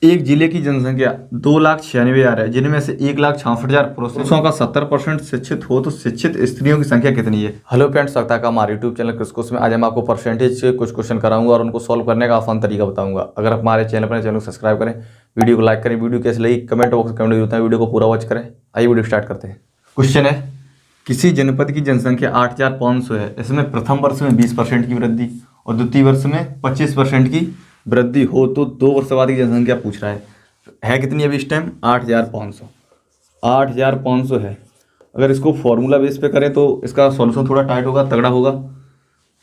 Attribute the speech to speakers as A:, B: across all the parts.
A: एक जिले की जनसंख्या 2,96,000 है, जिनमें से 1,66,000 पुरुषों का 70% शिक्षित हो तो शिक्षित स्त्रियों की संख्या कितनी है। हेलो फ्रेंड्स, स्वागत है हमारे यूट्यूब चैनल क्रिस्कोस में। आज हम आपको परसेंटेज से कुछ क्वेश्चन कराऊंगा और उनको सॉल्व करने का आसान तरीका बताऊंगा। अगर आप हमारे चैनल को सब्सक्राइब करें, वीडियो को लाइक करें, वीडियो कैसे लगी कमेंट बॉक्स में कमेंट होता है, वीडियो को पूरा वॉच करें। आइए वीडियो स्टार्ट करते हैं। क्वेश्चन है, किसी जनपद की जनसंख्या 8,500 है, इसमें प्रथम वर्ष में 20% की वृद्धि और द्वितीय वर्ष में 25% की वृद्धि हो तो 2 वर्ष बाद की जनसंख्या पूछ रहा है कितनी अभी इस टाइम 8,500। 8,500 है। अगर इसको फॉर्मूला बेस पे करें तो इसका सॉल्यूशन थोड़ा टाइट होगा, तगड़ा होगा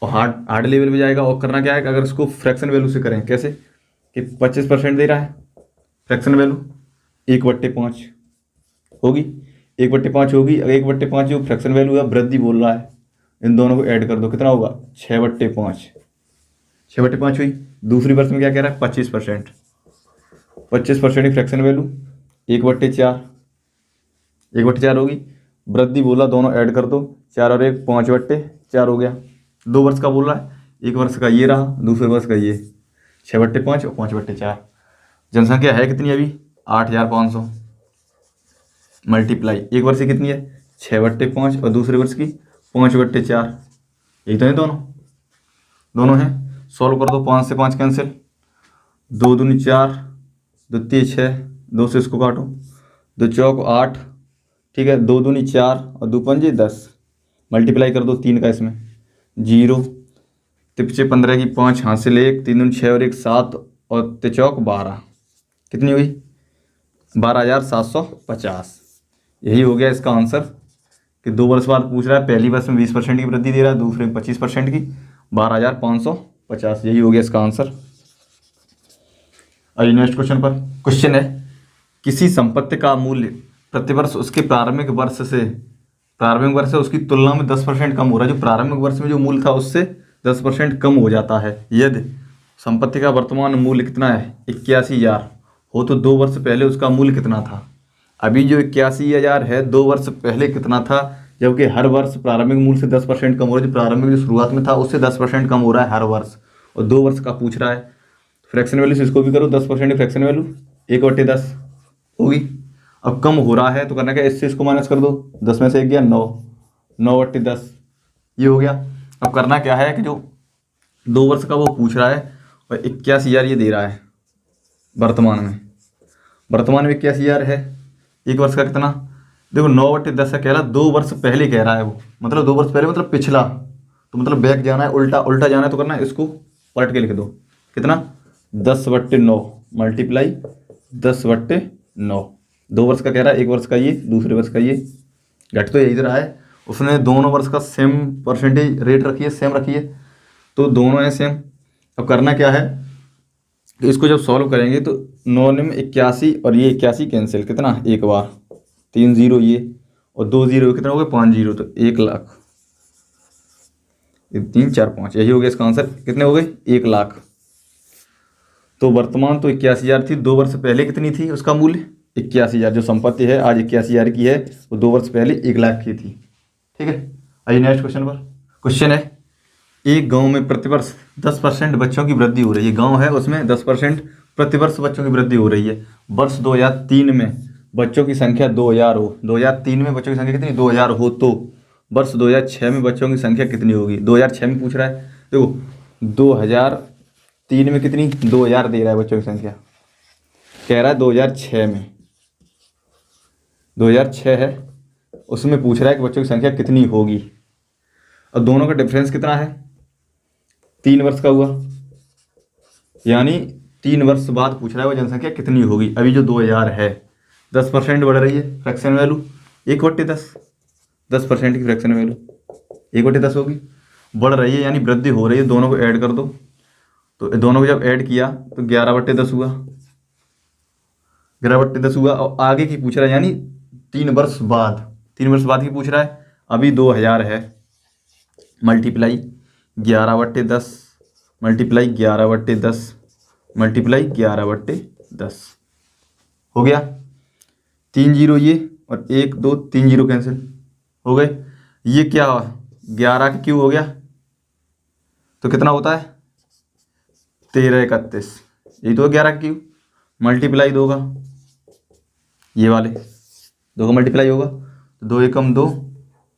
A: और हार्ड लेवल पे जाएगा। और करना क्या है कि अगर इसको फ्रैक्शन वैल्यू से करें, कैसे कि 25% दे रहा है, फ्रैक्शन वैल्यू 1/5 होगी, 1/5 होगी। 1/5 जो फ्रैक्शन वैल्यू है, वृद्धि बोल रहा है, इन दोनों को ऐड कर दो, कितना होगा 6/5। 6/5 हुई। दूसरी वर्ष में क्या कह रहा है 25%। 25% की फ्रैक्शन वैल्यू 1/4, 1/4 होगी। वृद्धि बोला, दोनों ऐड कर दो, 4 और 1 5/4 हो गया। 2 वर्ष का बोल रहा है, एक वर्ष का ये रहा, दूसरे वर्ष का ये 6/5 और 5/4। जनसंख्या है कितनी अभी 8,500 मल्टीप्लाई एक वर्ष की कितनी है 6/5 और दूसरे वर्ष की 5/4। यही तो है, दोनों हैं। सॉल्व कर दो, 5 से 5 कैंसिल, 2 दूनी 4, 2 तीन 6, 2 से इसको काटो, 2 चौक 8, ठीक है, 2 दूनी 4 और 2 पंजे 10। मल्टीप्लाई कर दो 3 का इसमें 0, तिपचे 15 की 5 हासिल 1, 3 दूनी 6 और 1 7 और तिचौक 12। कितनी हुई 12,750। यही हो गया इसका आंसर कि 2 वर्ष बाद पूछ रहा है, पहली वर्ष में 20% की वृद्धि दे रहा है, दूसरे में 25% की, 12,550। यही हो गया इसका आंसर। आइए नेक्स्ट क्वेश्चन पर। क्वेश्चन है, किसी संपत्ति का मूल्य प्रतिवर्ष उसके प्रारंभिक वर्ष है उसकी तुलना में 10% कम हो रहा है। जो प्रारंभिक वर्ष में जो मूल्य था उससे 10% कम हो जाता है। यदि संपत्ति का वर्तमान मूल्य कितना है 81,000 हो तो 2 वर्ष पहले उसका मूल्य कितना था। अभी जो 81,000 है 2 वर्ष पहले कितना था, जबकि हर वर्ष प्रारंभिक मूल्य से 10% कम हो रहा है। जो प्रारंभिक जो शुरुआत में था उससे 10% कम हो रहा है हर वर्ष, और 2 वर्ष का पूछ रहा है। फ्रैक्शन वैल्यू से इसको भी करो, 10% की फ्रैक्शन वैल्यू 1/10 होगी। अब कम हो रहा है तो करना क्या, इससे इसको माइनस कर दो, 10 में से 1 गया 9, 9/10 ये हो गया। अब करना क्या है कि जो 2 वर्ष का वो पूछ रहा है और 81,000 ये दे रहा है वर्तमान में 81,000 है। एक वर्ष का कितना, देखो 9/10 का कह रहा है, 2 वर्ष पहले कह रहा है वो, मतलब 2 वर्ष पहले मतलब पिछला, तो मतलब बैक जाना है, उल्टा जाना है, तो करना है इसको पलट के लिख दो, कितना 10/9 मल्टीप्लाई 10/9। 2 वर्ष का कह रहा है, एक वर्ष का ये, दूसरे वर्ष का ये, घट तो यही रहा है। उसने दोनों वर्ष का सेम परसेंटेज रेट रखी है, सेम रखी है, तो दोनों हैं सेम। अब करना क्या है कि इसको जब सॉल्व करेंगे तो 9 में 81 और ये 81 कैंसिल, कितना एक बार 3 0 ये और 2 0 कितना हो गया 5 0, तो 1,00,000, 3 4 5, यही हो गया इसका आंसर। कितने हो गए 1,00,000। तो वर्तमान तो 81,000 थी, 2 वर्ष पहले कितनी थी उसका मूल्य 81,000। जो संपत्ति है आज 81,000 की है, वो 2 वर्ष पहले 1,00,000 की थी। ठीक है, आइए नेक्स्ट क्वेश्चन पर। क्वेश्चन है, एक गांव में प्रतिवर्ष 10% बच्चों की वृद्धि हो रही है। गांव है उसमें 10% प्रतिवर्ष बच्चों की वृद्धि हो रही है। वर्ष 2003 में बच्चों की संख्या 2,000 हो, 2003 में बच्चों की संख्या कितनी 2,000 हो तो वर्ष 2006 में बच्चों की संख्या कितनी होगी। 2006 में पूछ रहा है, देखो 2003 में कितनी 2,000 दे रहा है बच्चों की संख्या, कह रहा है 2006 में 2006 है, उसमें पूछ रहा है कि बच्चों की संख्या कितनी होगी। और दोनों का डिफरेंस कितना है 3 वर्ष का हुआ, यानी 3 वर्ष बाद पूछ रहा है वो जनसंख्या कितनी होगी। अभी जो 2,000 है 10% बढ़ रही है, फ्रैक्शन वैल्यू 1/10, 10% की फ्रैक्शन वैल्यू 1/10 होगी, बढ़ रही है यानी वृद्धि हो रही है। दोनों को ऐड कर दो, तो दोनों को जब ऐड किया तो 11/10 हुआ, 11/10 हुआ। और आगे की पूछ रहा है यानी 3 वर्ष बाद की पूछ रहा है। अभी 2,000 है, मल्टीप्लाई 11/10 मल्टीप्लाई 11/10 मल्टीप्लाई 11/10 हो गया। 3 0 ये और 1 2 3 0 कैंसिल हो गए। ये क्या 11 का क्यूब हो गया तो कितना होता है 13 31, यही तो 11 का क्यूब। मल्टीप्लाई 2 का, ये वाले 2 का मल्टीप्लाई होगा तो 2 एकम 2,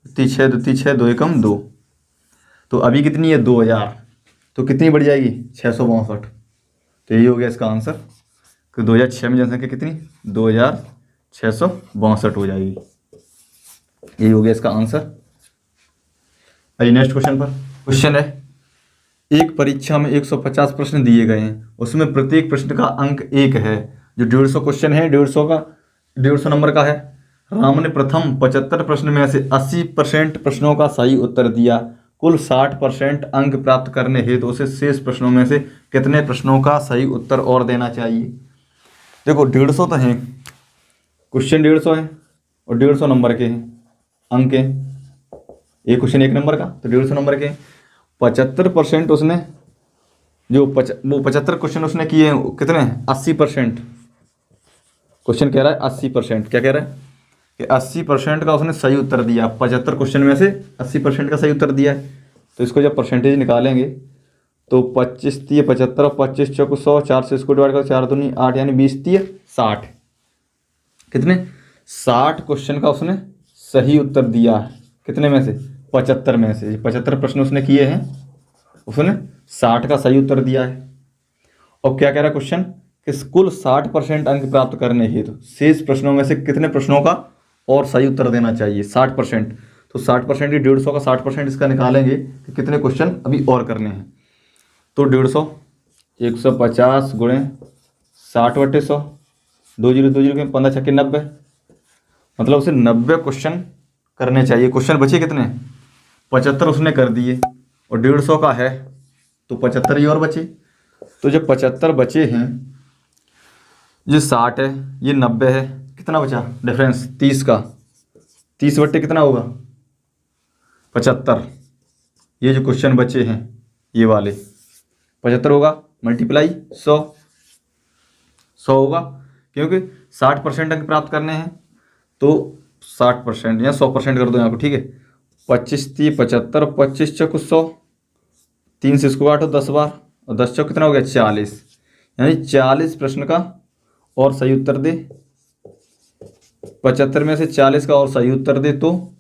A: 2 6, 2 6, 2 एकम 2। तो अभी कितनी है 2000, तो कितनी बढ़ जाएगी 662। तो यही हो गया इसका आंसर कि 2006 में जनसंख्या कितनी 2662 हो जाएगी। यही हो गया इसका आंसर। आइए नेक्स्ट क्वेश्चन पर। क्वेश्चन है, एक परीक्षा में 150 प्रश्न दिए गए हैं, उसमें प्रत्येक प्रश्न का अंक 1 है। जो 150 क्वेश्चन है 150 नंबर का है। राम ने प्रथम 75 प्रश्न में से 80% प्रश्नों का सही उत्तर दिया। कुल 60% अंक प्राप्त करने हेतु उसे शेष प्रश्नों में से कितने प्रश्नों का सही उत्तर और देना चाहिए। देखो 150 तो हैं, क्वेश्चन 150 है और 150 नंबर के हैं, अंक हैं। एक क्वेश्चन 1 नंबर का तो 150 नंबर के 75% उसने जो वो 75 क्वेश्चन उसने किए हैं कितने 80%। क्वेश्चन कह रहा है 80%, क्या कह रहा है कि 80% का उसने सही उत्तर दिया। 75 क्वेश्चन में से 80% का सही उत्तर दिया है। तो इसको जब परसेंटेज निकालेंगे तो 25 3 75 और 25 चौक 100, 4 से इसको डिवाइड करो, 4 दूनी 8 यानी 20 3 60। कितने 60 क्वेश्चन का उसने सही उत्तर दिया है। कितने में से 75 में से 75 प्रश्न उसने किए हैं, उसने 60 का सही उत्तर दिया है। और क्या कह रहा है क्वेश्चन कि कुल 60% अंक प्राप्त करने हेतु शेष प्रश्नों में से कितने प्रश्नों का और सही उत्तर देना चाहिए 60%। तो 60% ही 150 का 60% इसका निकालेंगे कि कितने क्वेश्चन अभी और करने हैं। तो 150 150 गुणे 60/100, 20 के 15 छक्के 90, मतलब उसे 90 क्वेश्चन करने चाहिए। क्वेश्चन बचे कितने 75 उसने कर दिए और 150 का है तो 75 ही और बचे। तो जब 75 बचे हैं, ये 60 है ये 90 है, कितना बचा डिफरेंस 30 का, 30 बट्टे कितना होगा 75। ये जो क्वेश्चन बचे हैं ये वाले 75 होगा मल्टीप्लाई 100 होगा, क्योंकि 60% अंक प्राप्त करने हैं तो 60% या 100% कर दो यहाँ को, ठीक है। 25 3 75 और 25 चौक 100, 3 से इसको काटो 10 बार और 10 चौक कितना हो गया 40, यानी 40 प्रश्न का और सही उत्तर दे। 75 में से 40 का और सही उत्तर दे तो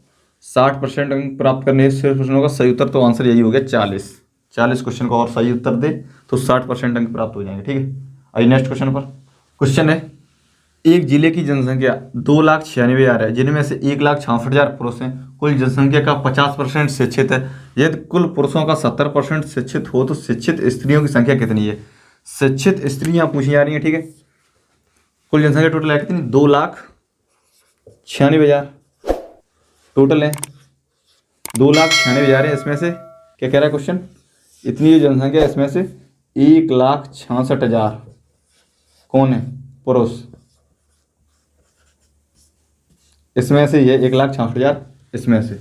A: 60% अंक प्राप्त करने से प्रश्नों का सही उत्तर, तो आंसर यही हो गया 40 क्वेश्चन का और सही उत्तर दे तो 60% अंक प्राप्त हो जाएंगे, ठीक है। आइए नेक्स्ट क्वेश्चन पर। क्वेश्चन है, एक जिले की जनसंख्या 2,96,000 है, जिनमें से 1,66,000 पुरुष हैं। कुल जनसंख्या का 50% शिक्षित है। यदि कुल पुरुषों का 70% शिक्षित हो तो शिक्षित स्त्रियों की संख्या कितनी है। शिक्षित स्त्रियां पूछी जा रही हैं, ठीक है। कुल जनसंख्या टोटल है कितनी 2,96,000 टोटल है, 2,96,000 है। इसमें से क्या कह रहा है क्वेश्चन, इतनी जो जनसंख्या है इसमें से 1,66,000 कौन है पुरुष, इसमें से ये 1,66,000 इसमें से।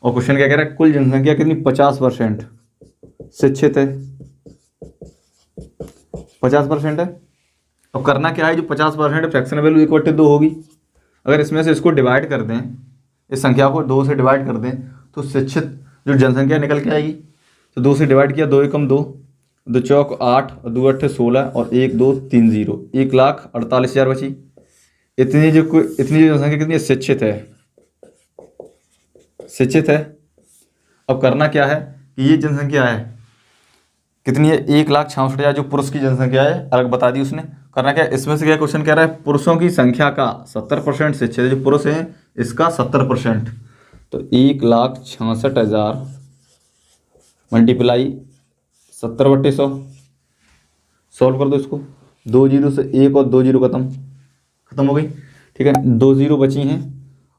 A: और क्वेश्चन क्या कह रहा है, कुल जनसंख्या कितनी 50% शिक्षित है, 50% है। अब करना क्या है, जो 50% फ्रैक्शन वैल्यू 1/2 होगी। अगर इसमें से इसको डिवाइड कर दें, इस संख्या को 2 से डिवाइड कर दें तो शिक्षित जो जनसंख्या निकल के आएगी। तो 2 से डिवाइड किया, 2 एकम 2, 2 चौक 8 और 2 अट्ठे 16 और 1 2 3 0, 1,48,000 बची। इतनी जो जनसंख्या कितनी है शिक्षित है। अब करना क्या है कि ये जनसंख्या है कितनी है 1,66,000 जो पुरुष की जनसंख्या है, अलग बता दी उसने। करना क्या है, इसमें से क्या क्वेश्चन कह रहा है, पुरुषों की संख्या का 70% शिक्षित है, जो पुरुष हैं इसका 70%। तो 1,66,000 मल्टीप्लाई 70/100, सॉल्व कर दो इसको। 2 0 से 1 और 2 0 खत्म हो गई, ठीक है। 2 0 बची हैं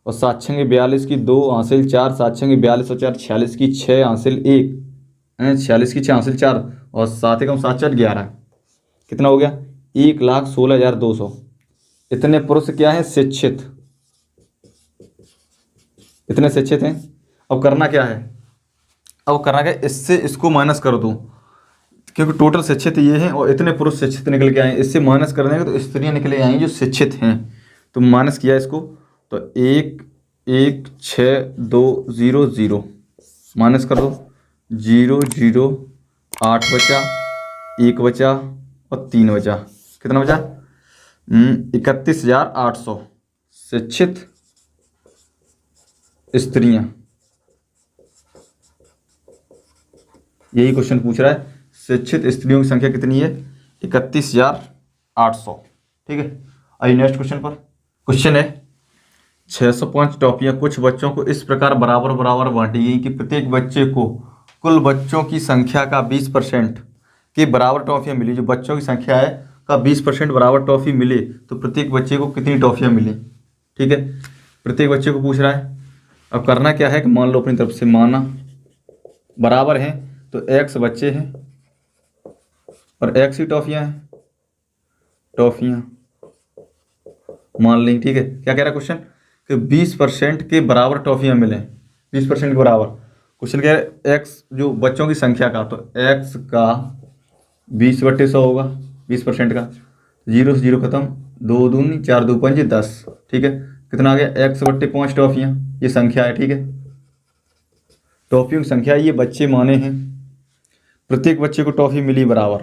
A: और 7 6 42 की 2 हासिल 4, 7 6 42 और 4 46 की 6 हासिल 1, 46 की 6 हासिल 4 और 7 एकम 7 4 11, कितना हो गया 1,16,200। इतने पुरुष क्या है शिक्षित, इतने शिक्षित हैं। अब करना क्या है, इससे इसको माइनस कर दूं, क्योंकि टोटल शिक्षित ये हैं और इतने पुरुष शिक्षित निकल के आए। इससे माइनस कर देंगे तो स्त्रियां निकले आएंगी जो शिक्षित हैं। तो माइनस किया इसको तो 1,1,6,2,0,0 माइनस कर दो, 0 0 8 बचा, 1 बचा और 3 बचा, कितना बचा 31,800 शिक्षित स्त्रियां, यही क्वेश्चन पूछ रहा है। शिक्षित स्त्रियों की संख्या कितनी है? 31,800। ठीक है, आइए नेक्स्ट क्वेश्चन पर। क्वेश्चन है 605 टॉफियां कुछ बच्चों को इस प्रकार बराबर बराबर बांटी गई कि प्रत्येक बच्चे को कुल बच्चों की संख्या का 20% की बराबर टॉफियां मिली। जो बच्चों की संख्या है का 20% बराबर टॉफी मिले तो प्रत्येक बच्चे को कितनी टॉफियां मिली। ठीक है, प्रत्येक बच्चे को पूछ रहा है। अब करना क्या है कि मान लो अपनी तरफ से, माना बराबर हैं तो x बच्चे हैं और x ही टॉफियां हैं, टॉफियां मान लें। ठीक है, क्या कह रहा है क्वेश्चन कि 20% के बराबर टॉफियां मिले, 20% के बराबर। क्वेश्चन कह रहा है x जो बच्चों की संख्या का, तो x का 20/100 होगा 20% का, 0 से 0 खत्म, 2 दूनी 4 2 5 10। ठीक है, कितना आ गया? x/5 टॉफियां, ये संख्या है। ठीक है, टॉफियों की संख्या ये बच्चे माने हैं, प्रत्येक बच्चे को टॉफी मिली बराबर।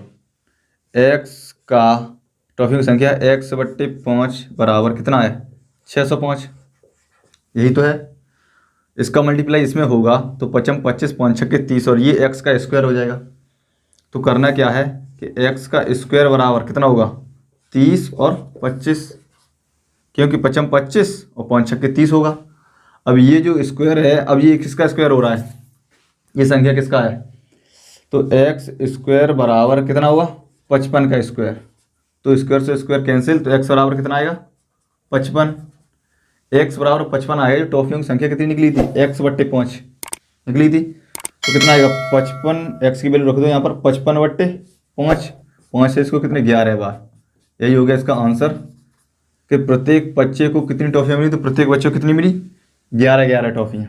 A: x का टॉफियों की संख्या x/5 बराबर कितना है? 605, यही तो है। इसका मल्टीप्लाई इसमें होगा तो 5 25 5 6 30 और ये x का स्क्वायर हो जाएगा। तो करना क्या है कि x का स्क्वायर बराबर कितना होगा? 30 और 25, क्योंकि 5 25 और 5 6 30 होगा। अब ये जो स्क्वायर है, अब ये किसका स्क्वायर हो रहा है? ये संख्या किसका है? तो x स्क्वायर बराबर कितना हुआ? 55 का स्क्वायर। तो स्क्वायर से स्क्वायर कैंसिल, तो x बराबर कितना आएगा? 55। x बराबर 55 आएगा। जो टॉफियों की संख्या कितनी निकली थी? x/5 निकली थी, तो कितना आएगा? 55। x की वैल्यू रख दो यहाँ पर, 55/5, 5 से इसको कितने 11 बार। यही हो गया इसका आंसर कि प्रत्येक बच्चे को कितनी टॉफियाँ मिली। तो प्रत्येक बच्चे को कितनी मिली? 11 11 टॉफियाँ।